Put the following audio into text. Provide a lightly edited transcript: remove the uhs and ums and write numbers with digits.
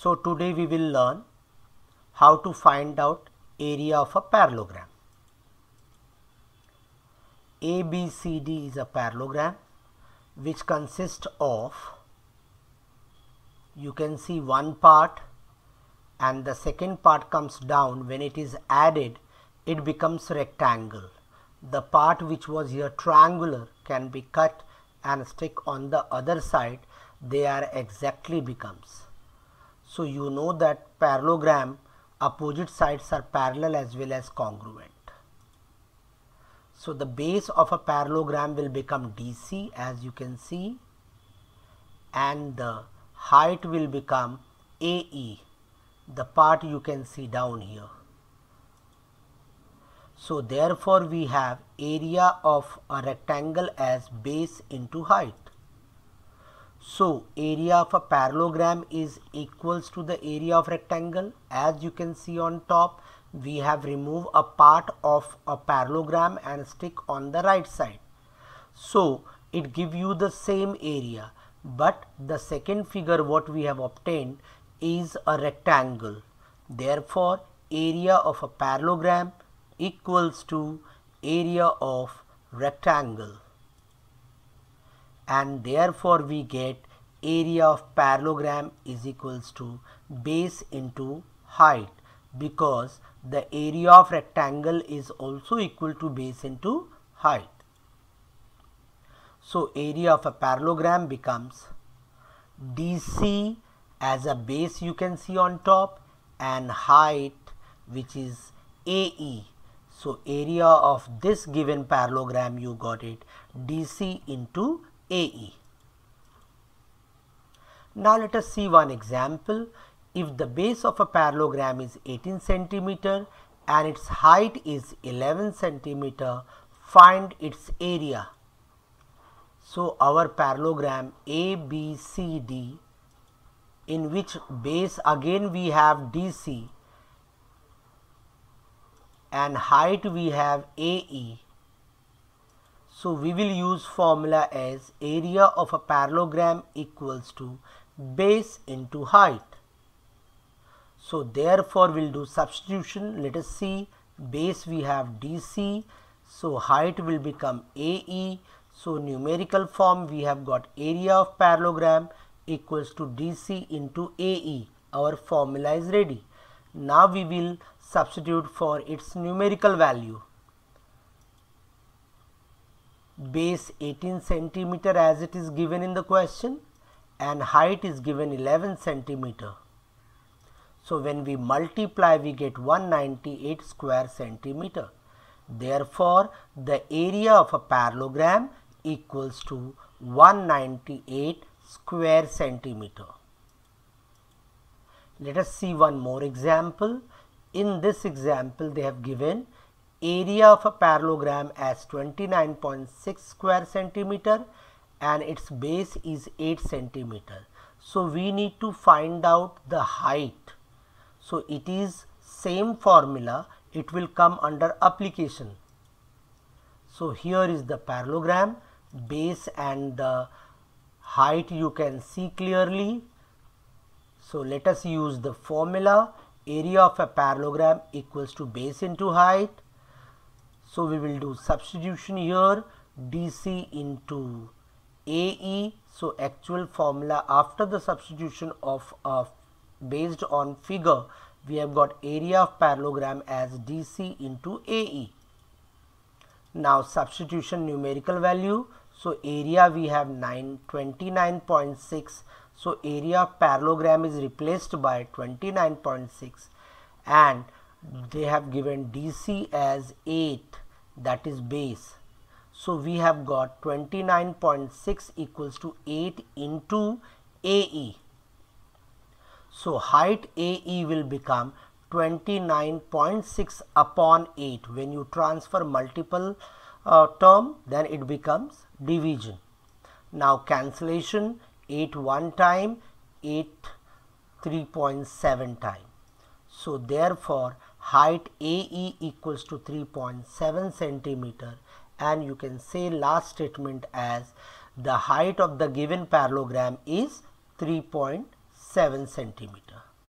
So today we will learn how to find out area of a parallelogram. ABCD is a parallelogram which consists of, you can see one part and the second part comes down. When it is added, it becomes rectangle. The part which was here triangular can be cut and stick on the other side. They are exactly becomes. So you know that parallelogram opposite sides are parallel as well as congruent. So the base of a parallelogram will become DC, as you can see, and the height will become AE, the part you can see down here. So therefore we have area of a rectangle as base into height. So area of a parallelogram is equals to the area of rectangle. As you can see on top, we have removed a part of a parallelogram and stick on the right side. So it gives you the same area, but the second figure what we have obtained is a rectangle. Therefore area of a parallelogram equals to area of rectangle, and therefore we get area of parallelogram is equals to base into height, because the area of rectangle is also equal to base into height. So area of a parallelogram becomes DC as a base you can see on top and height which is AE. So area of this given parallelogram, you got it, DC into AE. Now let us see one example. If the base of a parallelogram is 18 centimeter and its height is 11 centimeter, find its area. So our parallelogram ABCD, in which base again we have DC and height we have AE. So we will use formula as area of a parallelogram equals to base into height. So therefore we'll do substitution. Let us see, base we have DC, so height will become AE. So numerical form we have got area of parallelogram equals to DC into AE. Our formula is ready. Now we will substitute for its numerical value. Base 18 centimeter as it is given in the question and height is given 11 centimeter. So when we multiply, we get 198 square centimeter. Therefore the area of a parallelogram equals to 198 square centimeter. Let us see one more example. In this example they have given area of a parallelogram as 29.6 square centimeter and its base is 8 centimeter. So we need to find out the height. So it is same formula, it will come under application. So here is the parallelogram, base and the height you can see clearly. So let us use the formula, area of a parallelogram equals to base into height. So we will do substitution here, DC into AE. So actual formula after the substitution of based on figure, we have got area of parallelogram as DC into AE. Now substitution numerical value. So area we have 29.6. So area of parallelogram is replaced by 29.6 and they have given DC as 8, that is base. So we have got 29.6 equals to 8 into AE. So height AE will become 29.6 upon 8. When you transfer multiple term, then it becomes division. Now cancellation, 8 one time, 8 3.7 time. So therefore height AE equals to 3.7 centimeter, and you can say last statement as the height of the given parallelogram is 3.7 centimeter.